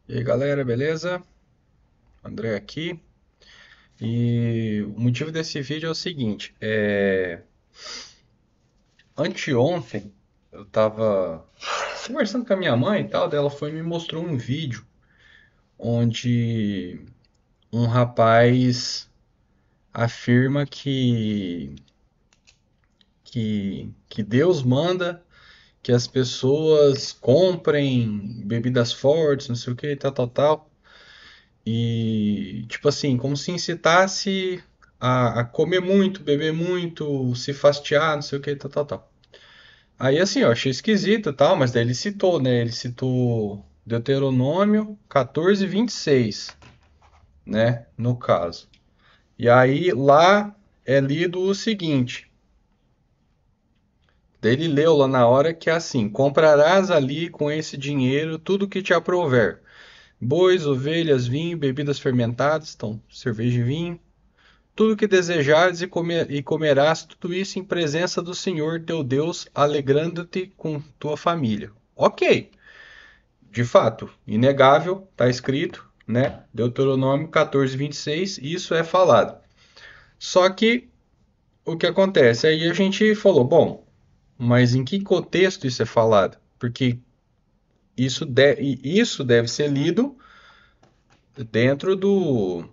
E aí galera, beleza? André aqui. E o motivo desse vídeo é o seguinte: anteontem eu tava conversando com a minha mãe e tal, daí ela foi e me mostrou um vídeo onde um rapaz afirma que Deus manda que as pessoas comprem bebidas fortes, não sei o que, tal, tal, tal. E, tipo assim, como se incitasse a comer muito, beber muito, se fastiar, não sei o que, tal, tal, tal. Aí, assim, eu achei esquisito e tal, mas daí ele citou, né? Ele citou Deuteronômio 14:26, né? No caso. E aí, lá é lido o seguinte. Daí ele leu lá na hora que é assim: comprarás ali com esse dinheiro tudo que te aprouver. Bois, ovelhas, vinho, bebidas fermentadas, então cerveja e vinho, tudo que desejares e comerás tudo isso em presença do Senhor teu Deus, alegrando-te com tua família. Ok, de fato, inegável, está escrito, né? Deuteronômio 14:26, isso é falado. Só que o que acontece? Aí a gente falou, bom, mas em que contexto isso é falado? Porque isso deve ser lido dentro do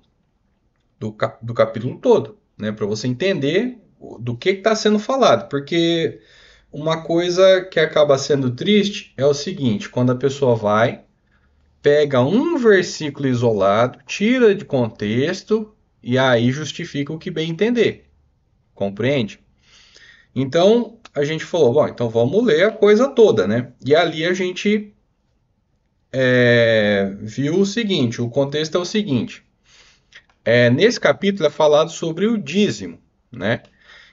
capítulo todo, né? Para você entender do que está sendo falado. Porque uma coisa que acaba sendo triste é o seguinte: quando a pessoa vai, pega um versículo isolado, tira de contexto e aí justifica o que bem entender. Compreende? Então a gente falou, bom, então vamos ler a coisa toda, né? E ali a gente viu o seguinte: o contexto é o seguinte. Nesse capítulo é falado sobre o dízimo, né?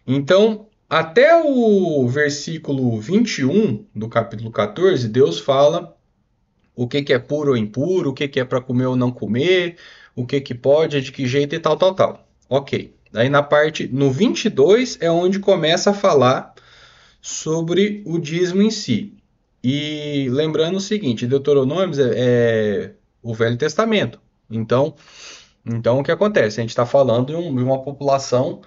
Então, até o versículo 21 do capítulo 14, Deus fala o que que é puro ou impuro, o que que é para comer ou não comer, o que que pode, de que jeito e tal, tal, tal. Ok. Aí no 22 é onde começa a falar sobre o dízimo em si. E lembrando o seguinte, Deuteronômios é o Velho Testamento. Então o que acontece? A gente está falando de uma população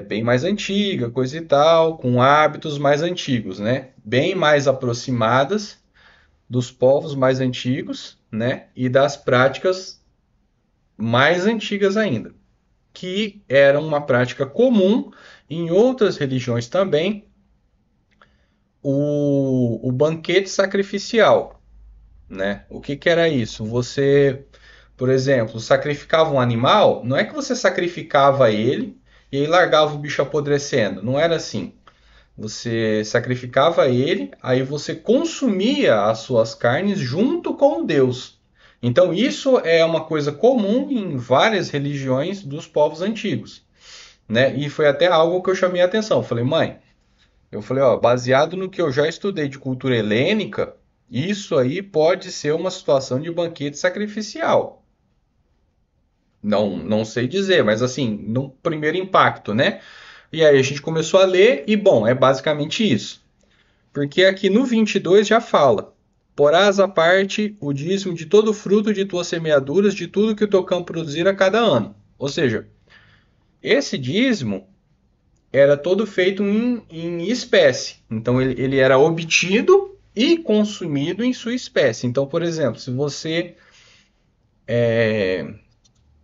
bem mais antiga, coisa e tal, com hábitos mais antigos, né? Bem mais aproximadas dos povos mais antigos, né? E das práticas mais antigas ainda, que era uma prática comum em outras religiões também, o banquete sacrificial, né? O que que era isso? Você, por exemplo, sacrificava um animal, não é que você sacrificava ele e aí largava o bicho apodrecendo, não era assim. Você sacrificava ele, aí você consumia as suas carnes junto com Deus. Então, isso é uma coisa comum em várias religiões dos povos antigos, né? E foi até algo que eu chamei a atenção. Eu falei, mãe, ó, baseado no que eu já estudei de cultura helênica, isso aí pode ser uma situação de banquete sacrificial. Não sei dizer, mas assim, no primeiro impacto, né? E aí a gente começou a ler e, bom, é basicamente isso. Porque aqui no 22 já fala: porás à parte o dízimo de todo o fruto de tuas semeaduras, de tudo que o teu campo produzir a cada ano. Ou seja, esse dízimo era todo feito em espécie. Então ele era obtido e consumido em sua espécie. Então, por exemplo, se você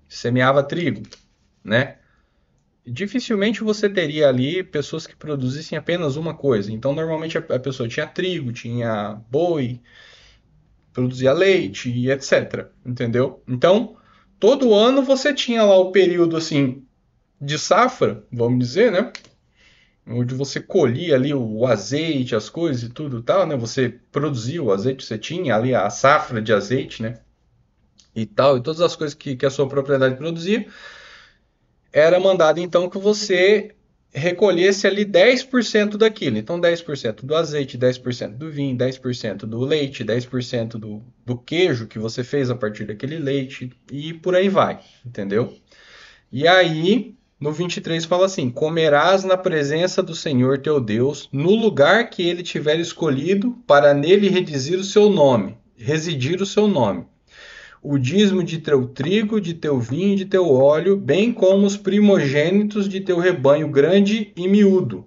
semeava trigo, né? Dificilmente você teria ali pessoas que produzissem apenas uma coisa. Então, normalmente a pessoa tinha trigo, tinha boi, produzia leite e etc. Entendeu? Então, todo ano você tinha lá o período assim de safra, vamos dizer, né? Onde você colhia ali o azeite, as coisas e tudo e tal, né? Você produzia o azeite, você tinha ali a safra de azeite, né? E tal, e todas as coisas que a sua propriedade produzia. Era mandado então que você recolhesse ali 10% daquilo. Então, 10% do azeite, 10% do vinho, 10% do leite, 10% do queijo que você fez a partir daquele leite e por aí vai, entendeu? E aí, no 23 fala assim: comerás na presença do Senhor teu Deus, no lugar que ele tiver escolhido, para nele residir o seu nome. o dízimo de teu trigo, de teu vinho e de teu óleo, bem como os primogênitos de teu rebanho grande e miúdo,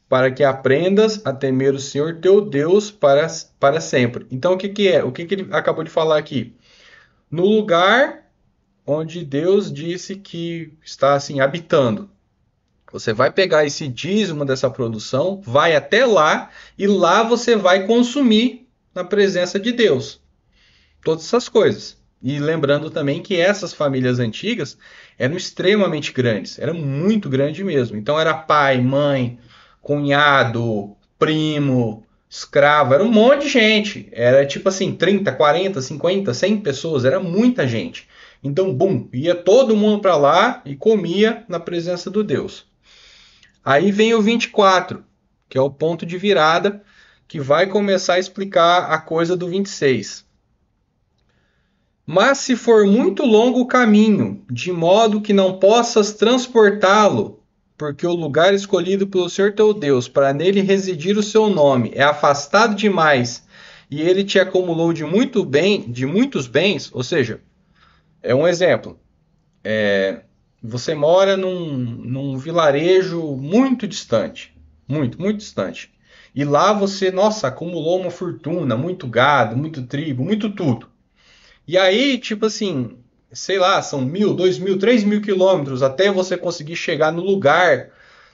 para que aprendas a temer o Senhor teu Deus para sempre. Então, o que que é? O que que ele acabou de falar aqui? No lugar onde Deus disse que está assim habitando. Você vai pegar esse dízimo dessa produção, vai até lá e lá você vai consumir na presença de Deus. Todas essas coisas. E lembrando também que essas famílias antigas eram extremamente grandes, era muito grande mesmo. Então era pai, mãe, cunhado, primo, escravo, era um monte de gente. Era tipo assim, 30, 40, 50, 100 pessoas, era muita gente. Então, bum, ia todo mundo para lá e comia na presença do Deus. Aí vem o 24, que é o ponto de virada, que vai começar a explicar a coisa do 26. Mas se for muito longo o caminho, de modo que não possas transportá-lo, porque o lugar escolhido pelo Senhor teu Deus para nele residir o seu nome é afastado demais, e ele te acumulou de muitos bens, ou seja, é um exemplo. Você mora num vilarejo muito distante, muito distante. E lá você, nossa, acumulou uma fortuna, muito gado, muito trigo, muito tudo. E aí, tipo assim, sei lá, são 1.000, 2.000, 3.000 quilômetros até você conseguir chegar no lugar,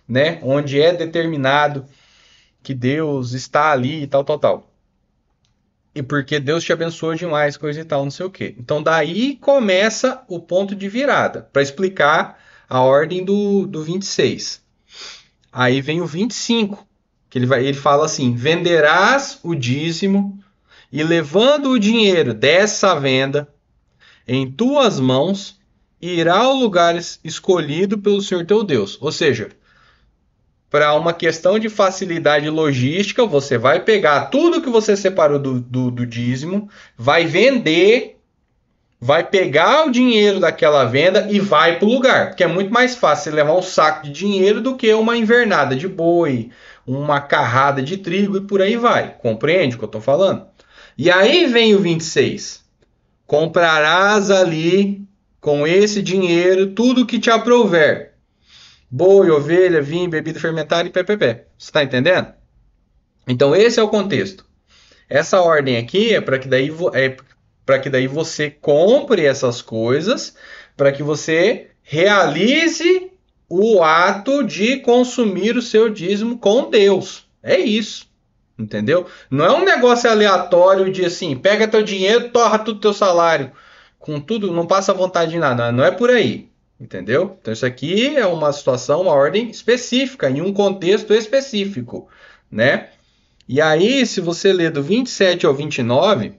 né, onde é determinado que Deus está ali e tal, tal, tal. E porque Deus te abençoou demais, coisa e tal, não sei o quê. Então daí começa o ponto de virada, para explicar a ordem do 26. Aí vem o 25, que ele fala assim: venderás o dízimo e levando o dinheiro dessa venda em tuas mãos, irá ao lugar escolhido pelo Senhor teu Deus. Ou seja, para uma questão de facilidade logística, você vai pegar tudo que você separou do dízimo, vai vender, vai pegar o dinheiro daquela venda e vai para o lugar. Porque é muito mais fácil você levar um saco de dinheiro do que uma invernada de boi, uma carrada de trigo e por aí vai. Compreende o que eu estou falando? E aí vem o 26. Comprarás ali com esse dinheiro tudo que te aprouver: boi, ovelha, vinho, bebida fermentada e ppp. Você está entendendo? Então esse é o contexto. Essa ordem aqui é para que daí você compre essas coisas, para que você realize o ato de consumir o seu dízimo com Deus. É isso. Entendeu? Não é um negócio aleatório de assim, pega teu dinheiro, torra tudo teu salário, com tudo, não passa vontade de nada. Não é por aí. Entendeu? Então isso aqui é uma situação, uma ordem específica, em um contexto específico, né? E aí, se você ler do 27 ao 29,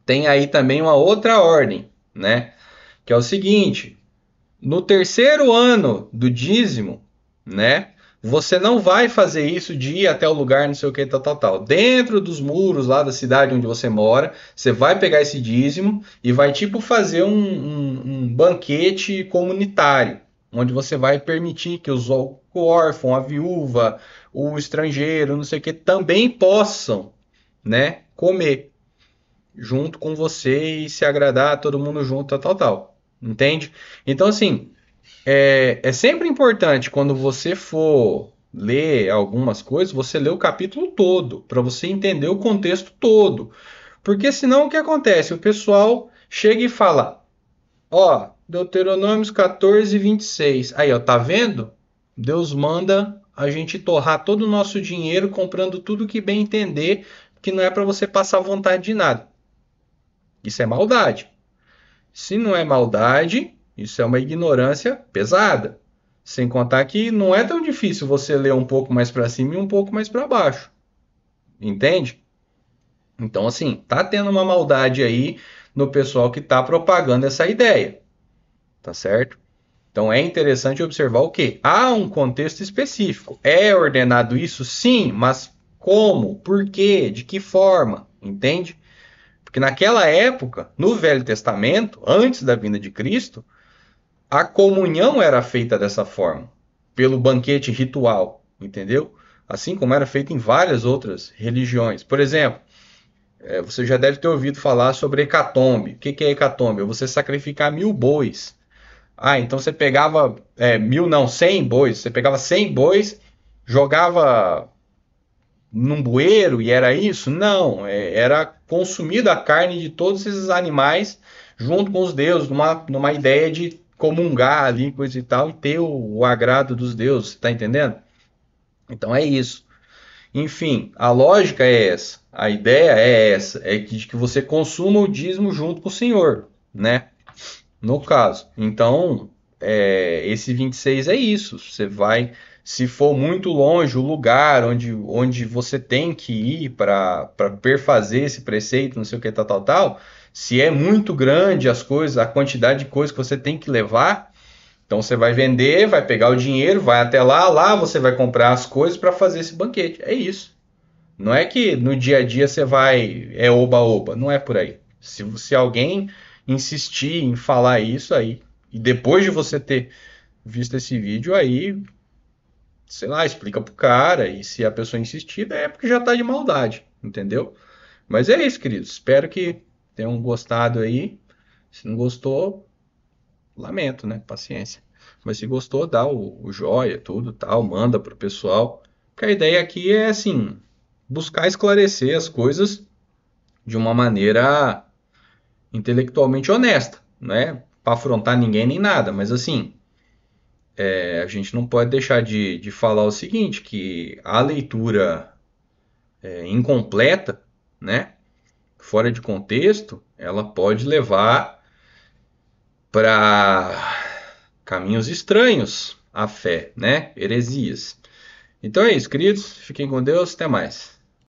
tem aí também uma outra ordem, né? Que é o seguinte: no terceiro ano do dízimo, né? Você não vai fazer isso de ir até o lugar, não sei o que, tal, tal, tal. Dentro dos muros lá da cidade onde você mora, você vai pegar esse dízimo e vai tipo fazer um banquete comunitário, onde você vai permitir que o órfão, a viúva, o estrangeiro, não sei o que, também possam, né, comer junto com você e se agradar todo mundo junto, tal, tal, tal. Entende? Então, assim, é sempre importante quando você for ler algumas coisas, você lê o capítulo todo, para você entender o contexto todo. Porque senão o que acontece? O pessoal chega e fala: ó, Deuteronômios 14, 26. Aí, ó, tá vendo? Deus manda a gente torrar todo o nosso dinheiro comprando tudo que bem entender, que não é para você passar vontade de nada. Isso é maldade. Se não é maldade, isso é uma ignorância pesada. Sem contar que não é tão difícil você ler um pouco mais para cima e um pouco mais para baixo. Entende? Então, assim, tá tendo uma maldade aí no pessoal que está propagando essa ideia. Tá certo? Então é interessante observar o quê? Há um contexto específico. É ordenado isso? Sim, mas como? Por quê? De que forma? Entende? Porque naquela época, no Velho Testamento, antes da vinda de Cristo, a comunhão era feita dessa forma, pelo banquete ritual, entendeu? Assim como era feito em várias outras religiões. Por exemplo, Você já deve ter ouvido falar sobre hecatombe. O que que é hecatombe? É você sacrificar 1000 bois. Ah, então você pegava 1000 não, 100 bois. Você pegava 100 bois, jogava num bueiro e era isso? Não, era consumida a carne de todos esses animais junto com os deuses, numa ideia de comungar ali, coisa e tal, e ter o agrado dos deuses, tá entendendo? Então é isso. Enfim, a lógica é essa, a ideia é essa, é que você consuma o dízimo junto com o Senhor, né? No caso. Então, esse 26 é isso. Você vai, se for muito longe o lugar onde você tem que ir para perfazer esse preceito, não sei o que, tal, tal, tal. Se é muito grande as coisas, a quantidade de coisas que você tem que levar, então você vai vender, vai pegar o dinheiro, vai até lá, lá você vai comprar as coisas para fazer esse banquete. É isso. Não é que no dia a dia você vai, oba-oba, não é por aí. Se alguém insistir em falar isso aí, e depois de você ter visto esse vídeo aí, sei lá, explica pro cara, e se a pessoa insistir, é porque já tá de maldade, entendeu? Mas é isso, queridos. Espero que tenham gostado aí. Se não gostou, lamento, né? Paciência. Mas se gostou, dá o joia, tudo, tal, manda pro pessoal. Porque a ideia aqui é assim, buscar esclarecer as coisas de uma maneira intelectualmente honesta, né? Para afrontar ninguém nem nada, mas assim, a gente não pode deixar de falar o seguinte, que a leitura incompleta, né? Fora de contexto, ela pode levar para caminhos estranhos à fé, né? Heresias. Então é isso, queridos. Fiquem com Deus. Até mais.